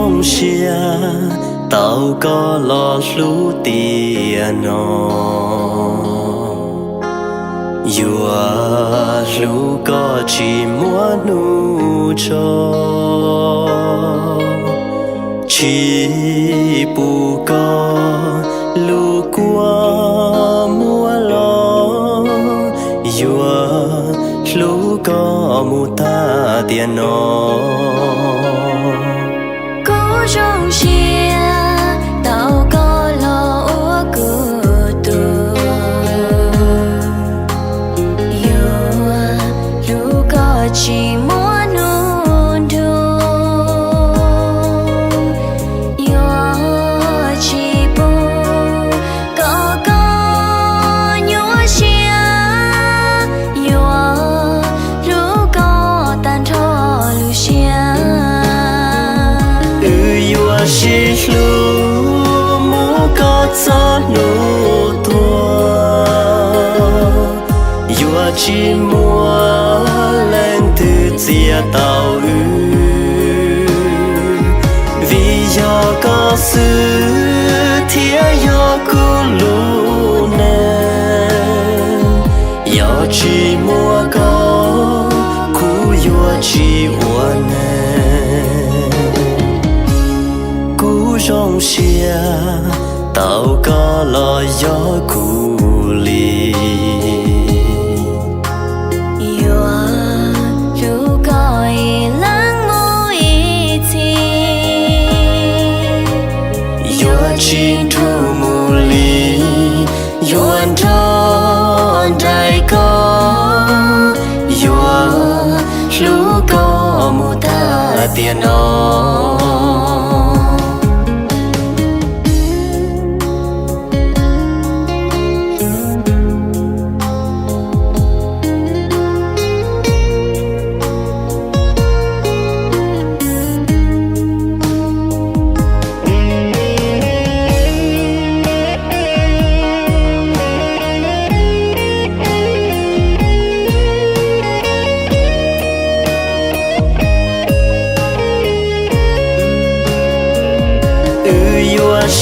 rong xia tao có lo lú tiền nó Yua lú có chỉ muốn nu cho chỉ bu có lú qua mua lo Yua lú có mu ta tiền nó cố rong xia tao có lo ua cửa tù Yua có chỉ muốn nôn đu Yua chỉ bu có nhua xia Yua lu có tan thọ lu xia Chỉ lu mu có gió nụ tua Yua chỉ mua lên từ chia tàu Vì do có sự thiết do cu lu nên Do chỉ mua có cu yua chỉ ua nên rong xia tao có lo gió cu li Yua lu có lắng mùi chi Yua chín thu mù li Yua tròn đại có Yua lu có mù ta tiền nó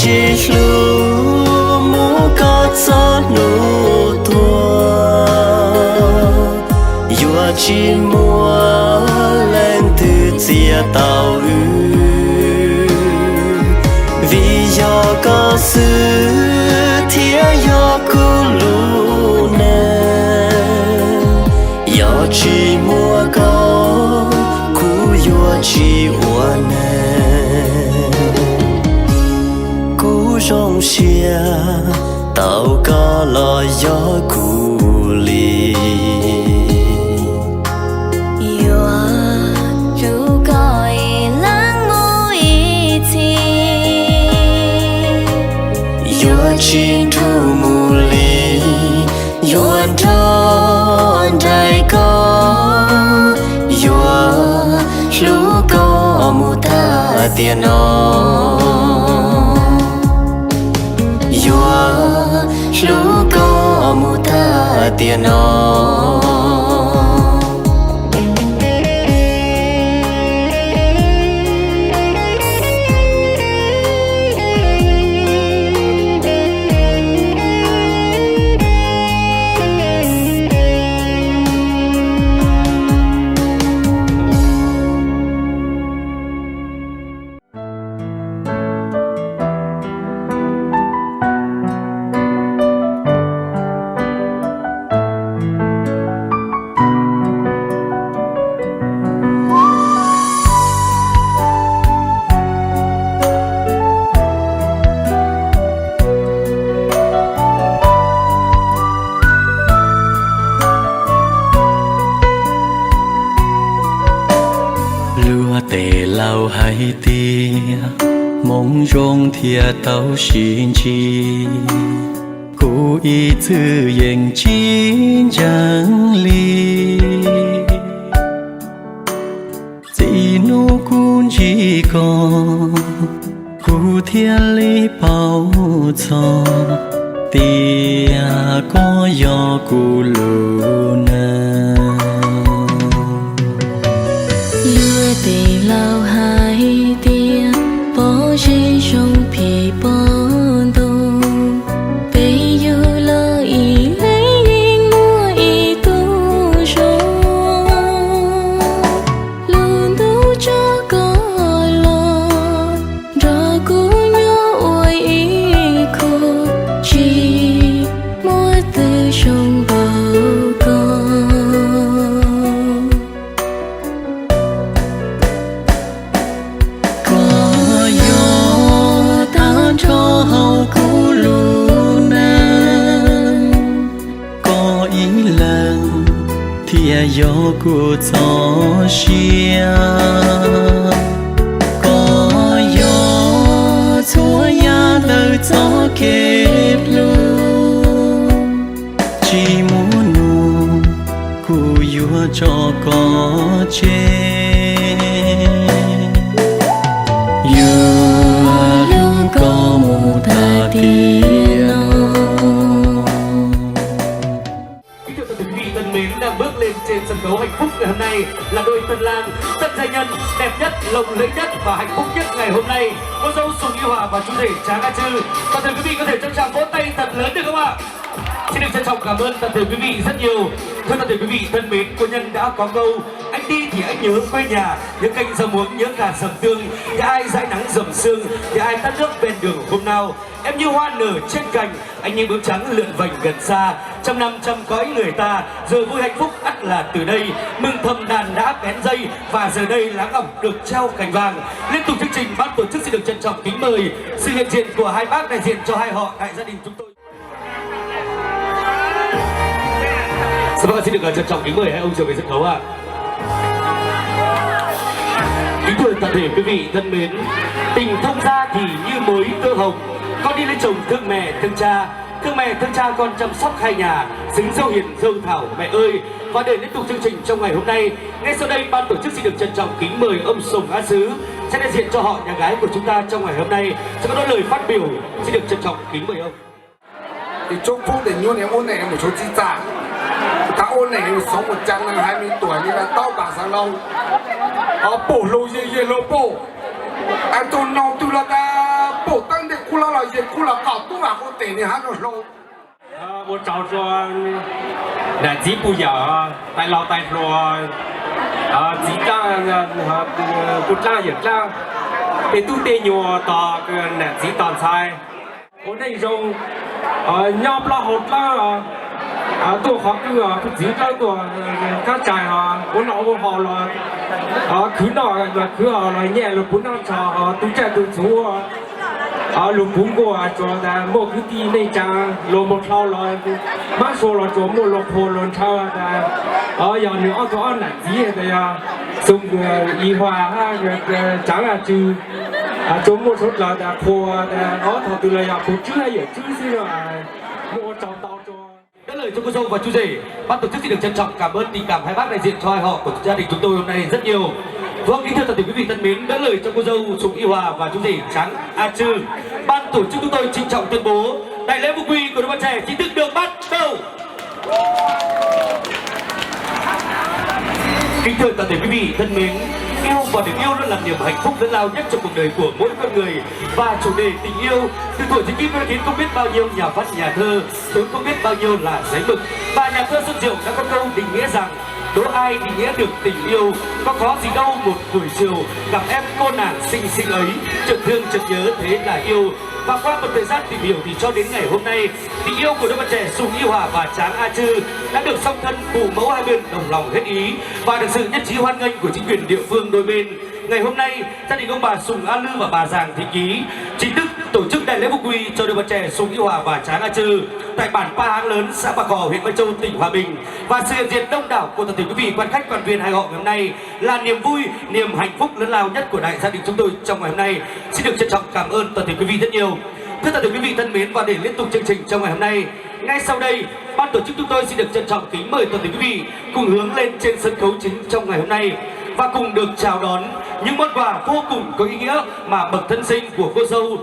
chỉ lu mu có gió nụ tua Yua chỉ mua lên từ chia tàu Vì do có sự thiết do cu lu nên Do chỉ mua có cu yua chỉ ua nên rong xia tao có lo gió cu li Yua lu có lắng mùi chi Yua chín thu mù li Yua tròn đại có Yua lu có mu ta tiền nó lu có mu ta tiền nó lao hai tia mong rong thia tao xin chi cố ý tự yên chín chẳng ly chỉ nô cũng chỉ còn cố thiên lý bao cho tia có gió cụ lù nè lừa tề lao hai tia hầu cũ lù nang có ý lần thì gió của gió xia có gió chúa ya lời gió kẹp luôn chỉ muốn nụ cụ vua cho có chê lúc có một thà tiền đang bước lên trên sân khấu hạnh phúc ngày hôm nay là đôi tân lang tân gia nhân đẹp nhất, lộng lẫy nhất và hạnh phúc nhất ngày hôm nay, cô dâu Sùng Y Hòa và chú rể Tráng A Trư. Toàn thể quý vị có thể trân trọng vỗ tay thật lớn được không ạ? Xin được trân trọng cảm ơn toàn thể quý vị rất nhiều. Thưa toàn thể quý vị thân mến, cô nhân đã có câu anh đi thì anh nhớ quê nhà, nhớ canh rau muống, nhớ cả dầm tương, nhớ ai dãi nắng dầm sương, nhớ ai tắt nước bên đường hôm nào. Em như hoa nở trên cành, anh như bướm trắng lượn vành gần xa. Trăm năm trăm cõi người ta, giờ vui hạnh phúc ắt là từ đây. Mừng thầm đàn đã bén dây và giờ đây lá ngọc được treo cành vàng. Liên tục chương trình, ban tổ chức xin được trân trọng kính mời sự hiện diện của hai bác đại diện cho hai họ tại gia đình chúng tôi. Vâng, xin được trân trọng kính mời hai ông trở về sân khấu ạ. Kính thưa toàn thể quý vị thân mến, tình thông gia thì như mối tơ hồng, con đi lấy chồng thương mẹ thương cha, thương mẹ thương cha con chăm sóc hai nhà, xứng dâu hiền dâu thảo mẹ ơi. Và để liên tục chương trình trong ngày hôm nay, ngay sau đây ban tổ chức xin được trân trọng kính mời ông Sùng A Sứ sẽ đại diện cho họ nhà gái của chúng ta trong ngày hôm nay sẽ có đôi lời phát biểu. Xin được trân trọng kính mời ông. thì chúc phúc để nhớ niệm ôn này một số chi trả ta ôn này sống 120 tuổi như là tao bà sang lâu bổ lâu gì lâu bổ anh tôi nào tôi là ta bổ tăng để khu là gì khu là cọp tôi mà có tiền thì hắn rồi lâu 我找着那几不要带老带说几张不张也张被都得牛到个那几道菜我那种尿不了好张多好个不几张多他摘我脑不好了去那个去好了念了不能炒都摘都做lúc bún của cho ta một cái tí này trang lô một thao rồi má số là cho một lô hồ lô thao ta giờ nữa có ăn nản gì vậy à dùng Y Hòa ha chẳng là trừ cho một số là ta hồ ta nó thầu từ là hồ chứ hay giờ chứ gì rồi mua trâu tao cho Đỡ lời cho cô dâu và chú rể, ban tổ chức xin được trân trọng cảm ơn tình cảm hai bác đại diện cho hai họ của gia đình chúng tôi hôm nay rất nhiều. Vâng, kính thưa toàn thể quý vị thân mến, đỡ lời cho cô dâu Sùng Y Hòa và chú rể Tráng A Trư, ban tổ chức chúng tôi trịnh trọng tuyên bố đại lễ Vũ Quy của đôi bạn trẻ chính thức được bắt đầu. Kính thưa toàn thể quý vị thân mến, yêu và được yêu luôn là niềm hạnh phúc lớn lao nhất trong cuộc đời của mỗi con người. Và chủ đề tình yêu từ tuổi thì kim khiến không biết bao nhiêu nhà văn nhà thơ, tôi không biết bao nhiêu là giấy mực. Và nhà thơ Xuân Diệu đã có câu định nghĩa rằng đố ai định nghĩa được tình yêu, có khó gì đâu một buổi chiều gặp em cô nàng xinh xinh ấy, chợt thương chợt nhớ thế là yêu. Và qua một thời gian tìm hiểu thì cho đến ngày hôm nay, tình yêu của đôi bạn trẻ Sùng Y Hòa và Tráng A Trư đã được song thân phụ mẫu hai bên đồng lòng hết ý và được sự nhất trí hoan nghênh của chính quyền địa phương đôi bên. Ngày hôm nay, gia đình ông bà Sùng A Lư và bà Giàng Thị Ký chính thức tổ chức đại lễ Vũ Quy cho đôi bạn trẻ Sùng Y Hòa và Tráng A Trư tại bản Pa Háng Lớn, xã Bà Cò, huyện Mai Châu, tỉnh Hòa Bình. Và sự hiện diện đông đảo của toàn thể quý vị quan khách quan viên hai họ ngày hôm nay là niềm vui, niềm hạnh phúc lớn lao nhất của đại gia đình chúng tôi trong ngày hôm nay. Xin được trân trọng cảm ơn toàn thể quý vị rất nhiều. Thưa toàn thể quý vị thân mến, và để liên tục chương trình trong ngày hôm nay, ngay sau đây ban tổ chức chúng tôi xin được trân trọng kính mời toàn thể quý vị cùng hướng lên trên sân khấu chính trong ngày hôm nay và cùng được chào đón những món quà vô cùng có ý nghĩa mà bậc thân sinh của cô dâu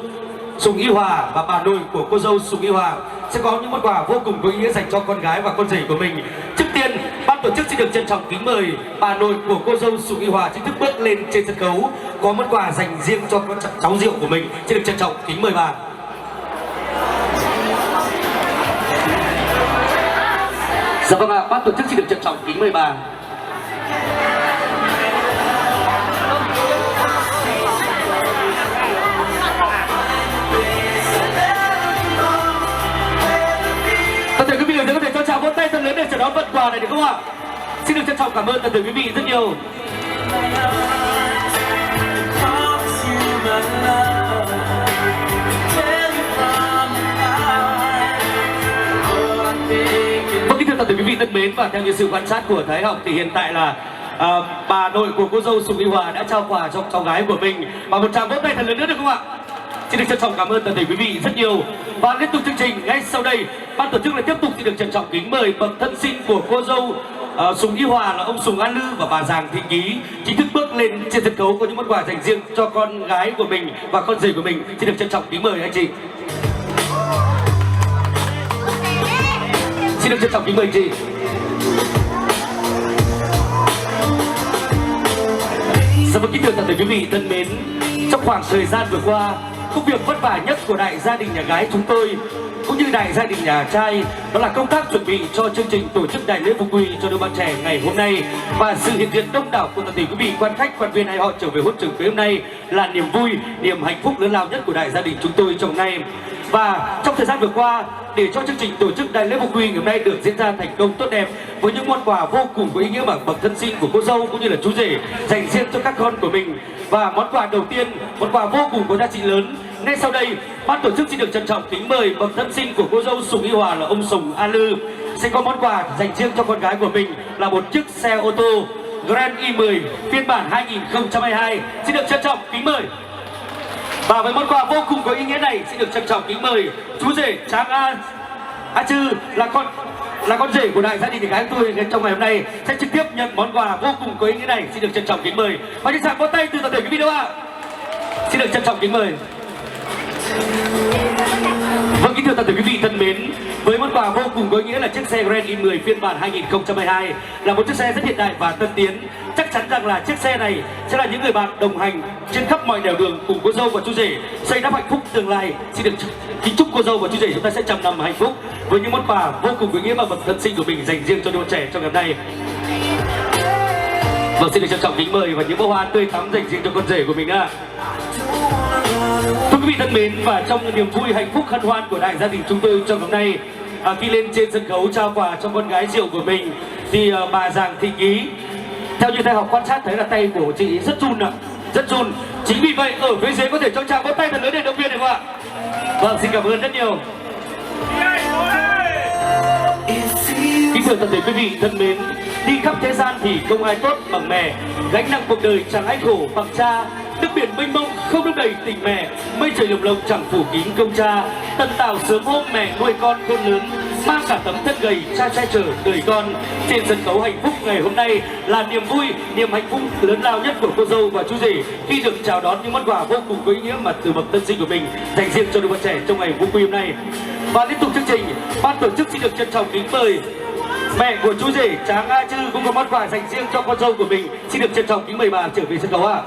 Sùng Y Hòa và bà nội của cô dâu Sùng Y Hòa sẽ có những món quà vô cùng có ý nghĩa dành cho con gái và con rể của mình. Trước tiên, ban tổ chức xin được trân trọng kính mời bà nội của cô dâu Sùng Y Hòa chính thức bước lên trên sân khấu có món quà dành riêng cho con cháu rượu của mình. Xin được trân trọng kính mời bà. Dạ vâng ạ, ban tổ chức xin được trân trọng kính mời bà. Toàn thể quý vị có thể cho chào vỗ tay thật lớn để chào đón phần quà này được không ạ? Xin được trân trọng cảm ơn toàn thể quý vị rất nhiều. thân mến, và theo như sự quan sát của Thái Học thì hiện tại là bà nội của cô dâu Sùng Y Hòa đã trao quà cho cháu gái của mình. Và một tràng vỗ tay thật lớn nữa được không ạ? Xin được trân trọng cảm ơn toàn thể quý vị rất nhiều. Và liên tục chương trình ngay sau đây, ban tổ chức lại tiếp tục xin được trân trọng kính mời bậc thân sinh của cô dâu Sùng Y Hòa là ông Sùng An Lư và bà Giàng Thị Ký chính thức bước lên trên sân khấu có những món quà dành riêng cho con gái của mình và con rể của mình. Xin được trân trọng kính mời anh chị. Xin được trân trọng kính mời chị. Dạ vâng, kính thưa toàn thể quý vị thân mến, trong khoảng thời gian vừa qua, công việc vất vả nhất của đại gia đình nhà gái chúng tôi cũng như đại gia đình nhà trai đó là công tác chuẩn bị cho chương trình tổ chức đại lễ phục quy cho đôi bạn trẻ ngày hôm nay. Và sự hiện diện đông đảo của toàn thể quý vị quan khách quan viên hay họ trở về hôn trường cưới hôm nay là niềm vui, niềm hạnh phúc lớn lao nhất của đại gia đình chúng tôi trong nay. Và trong thời gian vừa qua, để cho chương trình tổ chức đại lễ phục quy ngày hôm nay được diễn ra thành công tốt đẹp với những món quà vô cùng có ý nghĩa mà bậc thân sinh của cô dâu cũng như là chú rể dành riêng cho các con của mình. Và món quà đầu tiên, món quà vô cùng có giá trị lớn, ngay sau đây ban tổ chức xin được trân trọng kính mời bậc thân sinh của cô dâu Sùng Y Hòa là ông Sùng An Lư sẽ có món quà dành riêng cho con gái của mình là một chiếc xe ô tô Grand i10 phiên bản 2022. Xin được trân trọng kính mời. Và với món quà vô cùng có ý nghĩa này, xin được trân trọng kính mời chú rể Tráng A Chư là con rể của đại gia đình nhà gái tôi trong ngày hôm nay sẽ trực tiếp nhận món quà vô cùng có ý nghĩa này. Xin được trân trọng kính mời và những tràng vỗ tay từ toàn thể quý vị đâu ạ. Xin được trân trọng kính mời. Vâng, kính thưa toàn thể quý vị thân mến, với món quà vô cùng có ý nghĩa là chiếc xe Grand i10 phiên bản 2022 là một chiếc xe rất hiện đại và tân tiến. Chắc chắn rằng là chiếc xe này sẽ là những người bạn đồng hành trên khắp mọi nẻo đường cùng cô dâu và chú rể xây đắp hạnh phúc tương lai. Xin được kính chúc cô dâu và chú rể chúng ta sẽ trăm năm hạnh phúc với những món quà vô cùng có ý nghĩa mà bậc thân sinh của mình dành riêng cho đôi trẻ trong ngày hôm nay. Vâng, xin được trân trọng kính mời và những bó hoa tươi thắm dành riêng cho con rể của mình ạ. Thưa quý vị thân mến, và trong niềm vui hạnh phúc hân hoan của đại gia đình chúng tôi trong hôm nay, khi lên trên sân khấu trao quà cho con gái rượu của mình thì bà Giàng Thị Ký, theo như thầy học quan sát thấy là tay của chị rất run ạ, rất run. Chính vì vậy ở phía dưới có thể cho chàng vỗ tay thật lớn để động viên được không ạ? Vâng, xin cảm ơn rất nhiều. Kính thưa toàn thể quý vị thân mến, đi khắp thế gian thì không ai tốt bằng mẹ, gánh nặng cuộc đời chẳng ai khổ bằng cha. Nước biển mênh mông không đong đầy tình mẹ, mây trời lồng lộng chẳng phủ kín công cha. Tần tảo sớm hôm mẹ nuôi con khôn lớn, mang cả tấm thân gầy cha che chở đời con. Trên sân khấu hạnh phúc ngày hôm nay là niềm vui, niềm hạnh phúc lớn lao nhất của cô dâu và chú rể khi được chào đón những món quà vô cùng có ý nghĩa mà từ bậc tân sinh của mình dành riêng cho đôi bạn trẻ trong ngày vui quy hôm nay. Và liên tục chương trình, ban tổ chức xin được trân trọng kính mời mẹ của chú rể Tráng A Chư cũng có món quà dành riêng cho con dâu của mình. Xin được trân trọng kính mời bà trở về sân khấu ạ.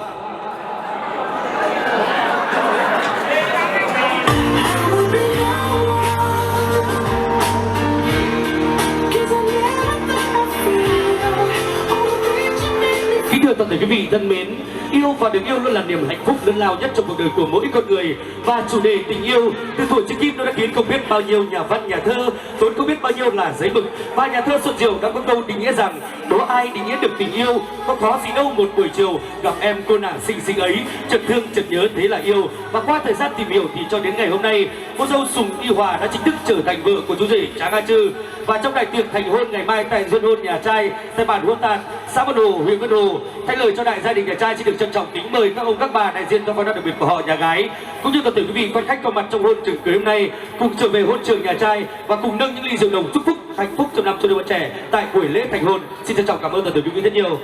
Kính thưa toàn thể quý vị thân mến, yêu và được yêu luôn là niềm hạnh phúc lớn lao nhất trong cuộc đời của mỗi con người. Và chủ đề tình yêu từ thuở trước kim nó đã khiến không biết bao nhiêu nhà văn nhà thơ tốn không biết bao nhiêu là giấy mực. Và nhà thơ Xuân Diệu đã có câu định nghĩa rằng đố ai định nghĩa được tình yêu, có khó gì đâu một buổi chiều gặp em cô nàng xinh xinh ấy, chợt thương chợt nhớ thế là yêu. Và qua thời gian tìm hiểu thì cho đến ngày hôm nay, cô dâu Sùng Y Hòa đã chính thức trở thành vợ của chú rể Tráng A Chư. Và trong đại tiệc thành hôn ngày mai tại Xuân hôn nhà trai tại bản Huôn Tàn, xã Vân Hồ, huyện Vân Hồ, thay lời cho đại gia đình nhà trai xin được trân trọng kính mời các ông các bà đại diện cho con đặc biệt của họ nhà gái cũng như toàn thể quý vị quan khách có mặt trong hôn trường cưới hôm nay cùng trở về hôn trường nhà trai và cùng nâng những ly rượu đồng chúc phúc hạnh phúc trong năm cho đôi bạn trẻ tại buổi lễ thành hôn. Xin trân trọng cảm ơn toàn thể quý vị rất nhiều.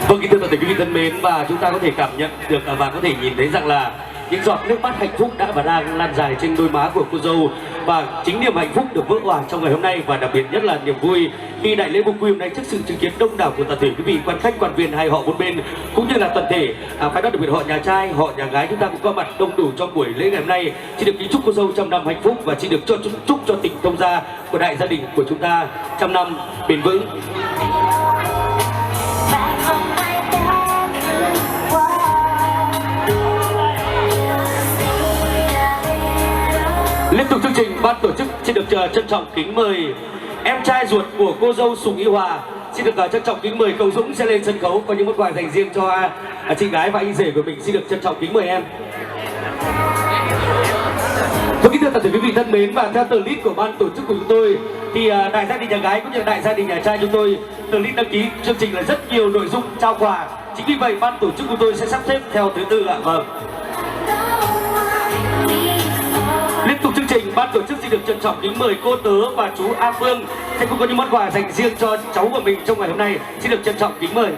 Vâng, kính thưa toàn thể quý vị thân mến, và chúng ta có thể cảm nhận được và có thể nhìn thấy rằng là những giọt nước mắt hạnh phúc đã và đang lan dài trên đôi má của cô dâu. Và chính niềm hạnh phúc được vỡ òa trong ngày hôm nay, và đặc biệt nhất là niềm vui khi đại lễ phục quy hôm nay trước sự chứng kiến đông đảo của toàn thể quý vị quan khách quan viên hai họ bốn bên cũng như là toàn thể phái đoàn đặc biệt họ nhà trai họ nhà gái chúng ta cũng có mặt đông đủ trong buổi lễ ngày hôm nay. Xin được kính chúc cô dâu trăm năm hạnh phúc và xin được chúc cho tình thông gia của đại gia đình của chúng ta trăm năm bền vững. Liên tục chương trình, ban tổ chức xin được trân trọng kính mời em trai ruột của cô dâu Sùng Y Hòa. Xin được trân trọng kính mời cậu Dũng sẽ lên sân khấu có những món quà dành riêng cho chị gái và anh rể của mình. Xin được trân trọng kính mời em. Vâng, kính thưa toàn thể quý vị thân mến, và theo tờ list của ban tổ chức của chúng tôi thì đại gia đình nhà gái cũng như đại gia đình nhà trai chúng tôi, tờ list đăng ký chương trình là rất nhiều nội dung trao quà. Chính vì vậy ban tổ chức của tôi sẽ sắp xếp theo thứ tự ạ. Vâng. Liên tục chương trình, ban tổ chức xin được trân trọng kính mời cô Tớ và chú A Phương sẽ cũng có những món quà dành riêng cho cháu của mình trong ngày hôm nay. Xin được trân trọng kính mời.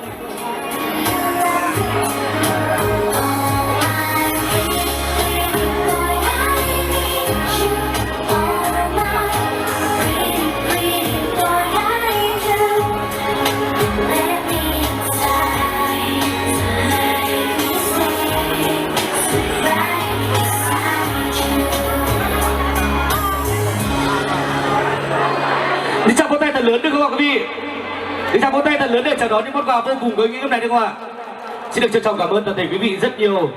Đi chào vỗ tay thật lớn được không ạ quý vị? Đi chào vỗ tay thật lớn để chào đón những món quà vô cùng có ý nghĩa hôm nay được không ạ? Xin được trân trọng cảm ơn toàn thể quý vị rất nhiều.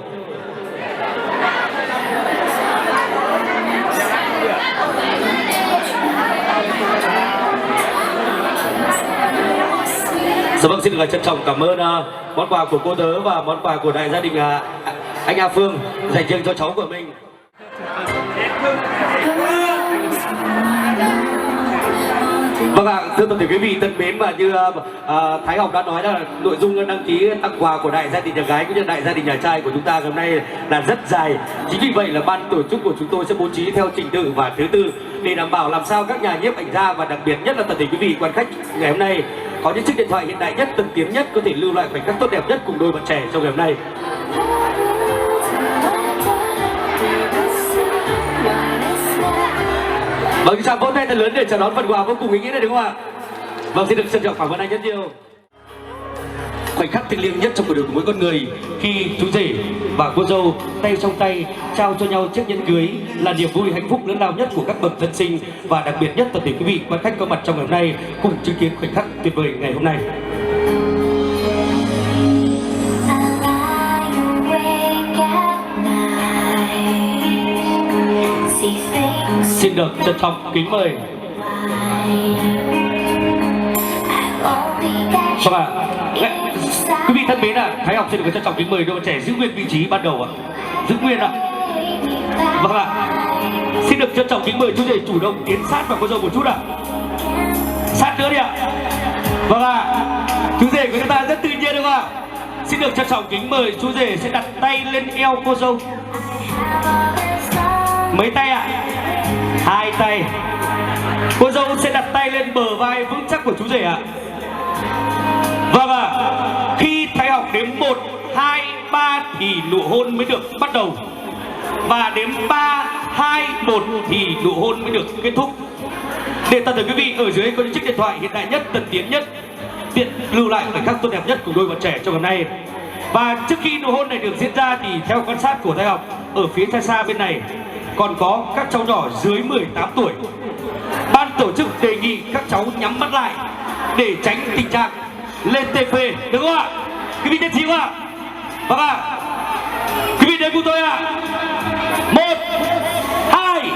Dạ vâng, xin được trân trọng cảm ơn món quà của cô Tớ và món quà của đại gia đình anh A Phương dành riêng cho cháu của mình. Vâng ạ, thưa toàn thể quý vị thân mến, và như Thái Học đã nói là nội dung đăng ký tặng quà của đại gia đình nhà gái cũng như đại gia đình nhà trai của chúng ta ngày hôm nay là rất dài. Chính vì vậy là ban tổ chức của chúng tôi sẽ bố trí theo trình tự và thứ tự để đảm bảo làm sao các nhà nhiếp ảnh gia và đặc biệt nhất là toàn thể quý vị quan khách ngày hôm nay có những chiếc điện thoại hiện đại nhất, tân tiến nhất có thể lưu lại khoảnh khắc tốt đẹp nhất cùng đôi bạn trẻ trong ngày hôm nay. Vâng, chào vỗ tay thật lớn để chào đón phần quà vô cùng ý nghĩa này đúng không ạ? Vâng, xin được trân trọng cảm ơn anh rất nhiều. Khoảnh khắc thiêng liêng nhất trong cuộc đời của mỗi con người khi chú rể và cô dâu tay trong tay trao cho nhau chiếc nhẫn cưới là niềm vui hạnh phúc lớn lao nhất của các bậc thân sinh, và đặc biệt nhất toàn thể quý vị quan khách có mặt trong ngày hôm nay cùng chứng kiến khoảnh khắc tuyệt vời ngày hôm nay. Xin được trân trọng kính mời. Vâng ạ, quý vị thân mến ạ, Thái Học xin được trân trọng kính mời đôi bạn trẻ giữ nguyên vị trí ban đầu ạ, giữ nguyên ạ. Vâng ạ, xin được trân trọng kính mời chú rể chủ động tiến sát vào cô dâu một chút ạ, sát nữa đi ạ. Vâng ạ, chú rể của chúng ta rất tự nhiên đúng không ạ? Xin được trân trọng kính mời chú rể sẽ đặt tay lên eo cô dâu. Mấy tay ạ? 2 tay. Cô dâu sẽ đặt tay lên bờ vai vững chắc của chú rể ạ. Vâng ạ, khi Thái Học đếm 1, 2, 3 thì nụ hôn mới được bắt đầu. Và đếm 3, 2, 1 thì nụ hôn mới được kết thúc. Để toàn thể quý vị ở dưới có những chiếc điện thoại hiện đại nhất, tân tiến nhất, tiện lưu lại khoảnh khắc tốt đẹp nhất của đôi bạn trẻ trong ngày nay. Và trước khi nụ hôn này được diễn ra thì theo quan sát của Thái Học, ở phía xa xa bên này còn có các cháu nhỏ dưới 18 tuổi. Ban tổ chức đề nghị các cháu nhắm mắt lại để tránh tình trạng lên TV, được không ạ? Quý vị nhất trí không ạ? Vâng ạ. Quý vị đến cùng tôi ạ. 1, 2,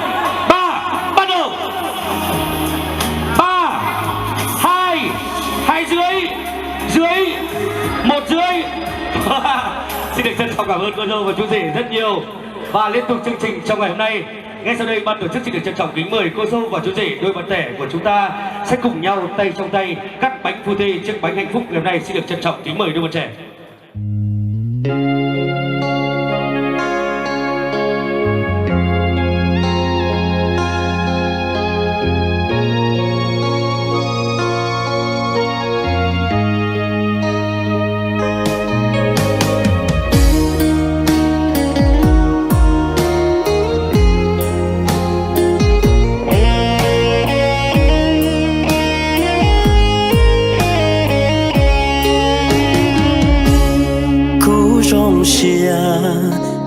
3, bắt đầu. 3, 2 dưới, 1 dưới. Xin được trân trọng cảm ơn cô dâu và chú rể rất nhiều. Và liên tục chương trình trong ngày hôm nay, ngay sau đây ban tổ chức xin được trân trọng kính mời cô dâu và chú rể đôi bạn trẻ của chúng ta sẽ cùng nhau tay trong tay cắt bánh phu thê chiếc bánh hạnh phúc ngày hôm nay. Xin được trân trọng kính mời đôi bạn trẻ. xia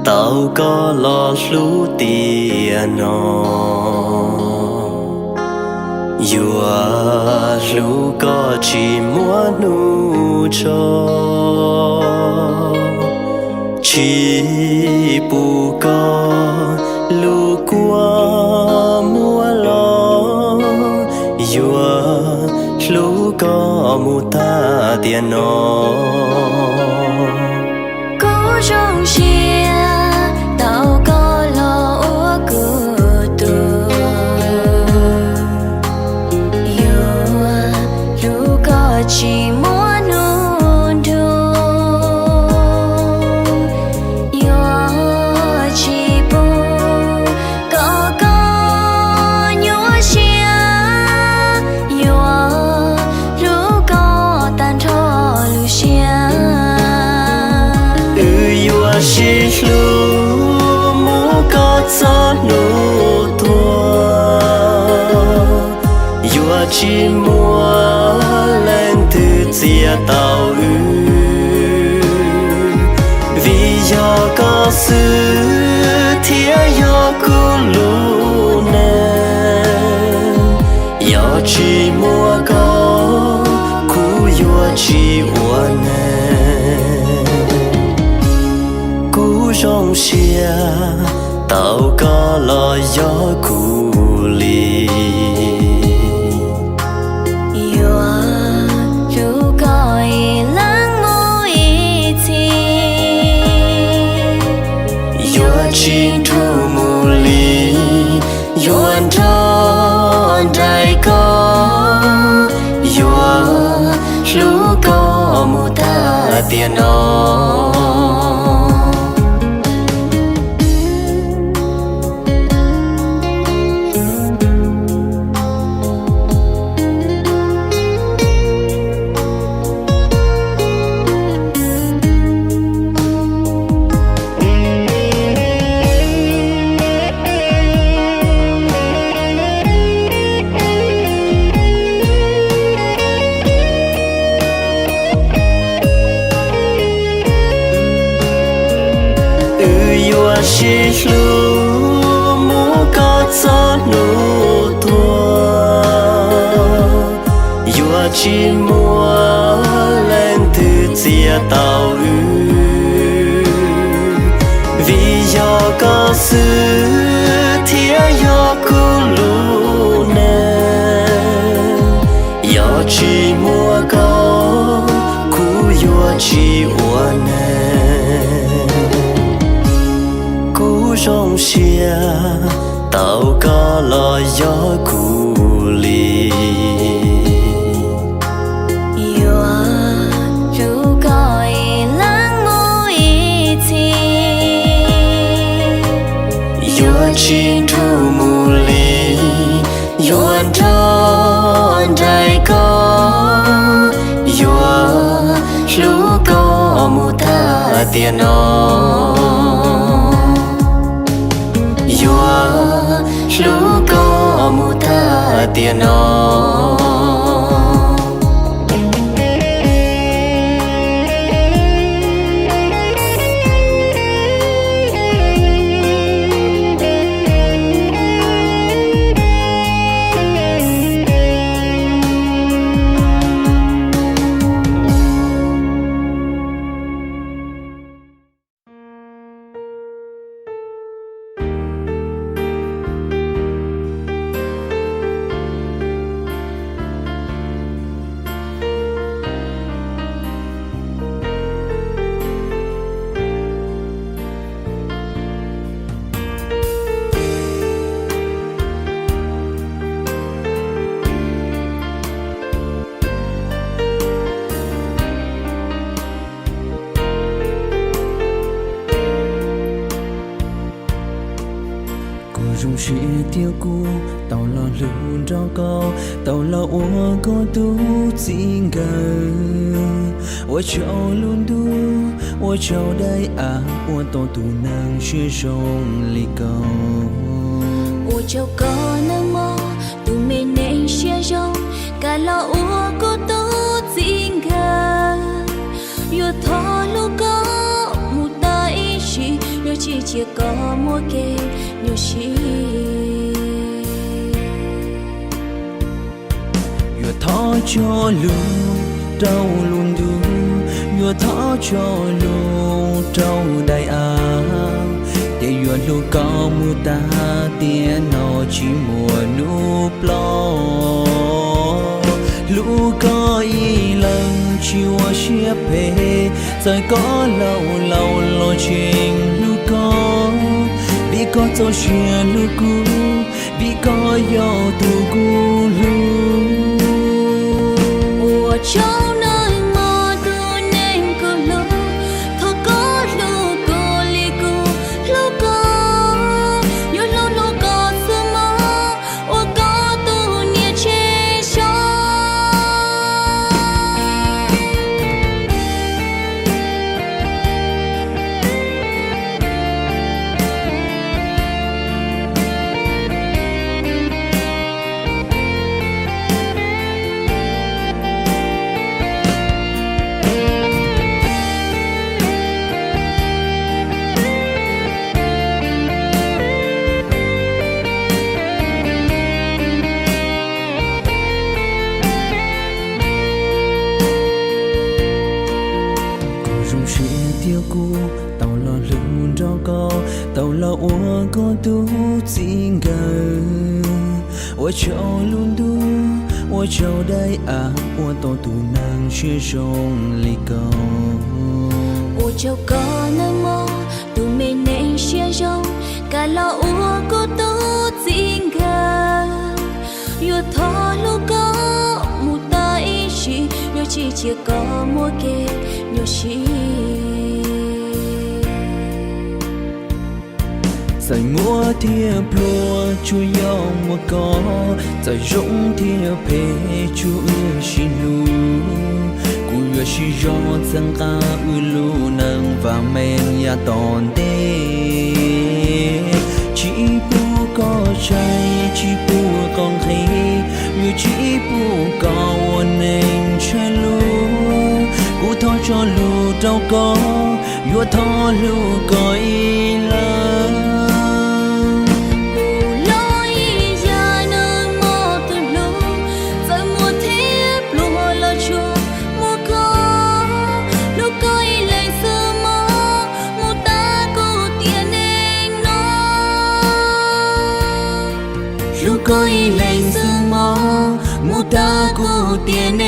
tàu có lo lú tiền nó dùa lú có chỉ muốn nu cho chỉ bu có lú qua mua lo có mù ta tiền nó cố trong chia tao có lo ua cửa tù yêu lu có chỉ muốn nôn thu yêu chỉ bu có nhua chia yêu lu có tan thọ lu chia chỉ lu mu có gió nụ tua yêu chỉ mua lên từ chia tàu vì do có sự thiệt do cu lu nên yêu chỉ mua có cu yêu chỉ uốn trong xia tao có lo gió cù lì yêu lu coi lắng ngồi thi yêu chín thu mù lì yêu anh tròn đại có yêu lu có mù ta tiền nó chỉ lu mu có gió nụ tua yêu chỉ mua lên từ chia tàu vì do có sự thiệt do cu lu nên yêu chỉ mua có cu yêu chỉ uốn trong xia tao có lo gió cù lì yêu lu coi lắng ngồi thi yêu chín thu mù lì yêu anh tròn đại có yêu lu có mù ta tiền nó lu có mù ta tiền nó dùng chia tiêu cu tàu lo lưu cho câu tàu lo uống có tu xin gờ ôi châu luôn du ôi châu đây à ôi tổ tu nàng chia sông lì cầu ôi châu có nâng mơ tu mình nên chia sông cả lo uống có tu xin gờ yêu thọ lu có một tay chỉ yêu chỉ có một cái yêu chỉ yêu thọ cho luôn trâu luôn du yêu thọ cho luôn trâu đại à để yêu lu có một ta tiền nó chỉ mùa nụ lo lu có chiều chia bề rồi có lâu lâu lo chuyện lu có vì có cho chia lu cũ vì có yêu tu cũ lu ủa trong nơi mơ tu nên cô lu thôi có lu cô li cô lu có yêu lu có sơ mơ ủa có tu nia che cho rung chia tiêu cũ tàu lo lưng cho có tàu lo ua có tu xin gờ ua châu luôn du ua châu đây à ua to tu nàng chia rong li cầu ủa châu có nơi mơ tu mê nên chia rong cả lo ủa cô tu xin gà yêu thọ lu có một tay chỉ yêu chỉ có mua kê yêu chỉ giải mua thiệp lúa chu yêu mua có giải rụng thiệp phê chu yêu xin lu cú yêu chỉ do dân ca lu nâng và men ya tòn đê chỉ bu có trái chỉ bu con thấy như chỉ bu có nên chơi lu cú thọ cho lu đâu có yêu thọ lu có ý là coi lên sương mơ mu ta cô tiền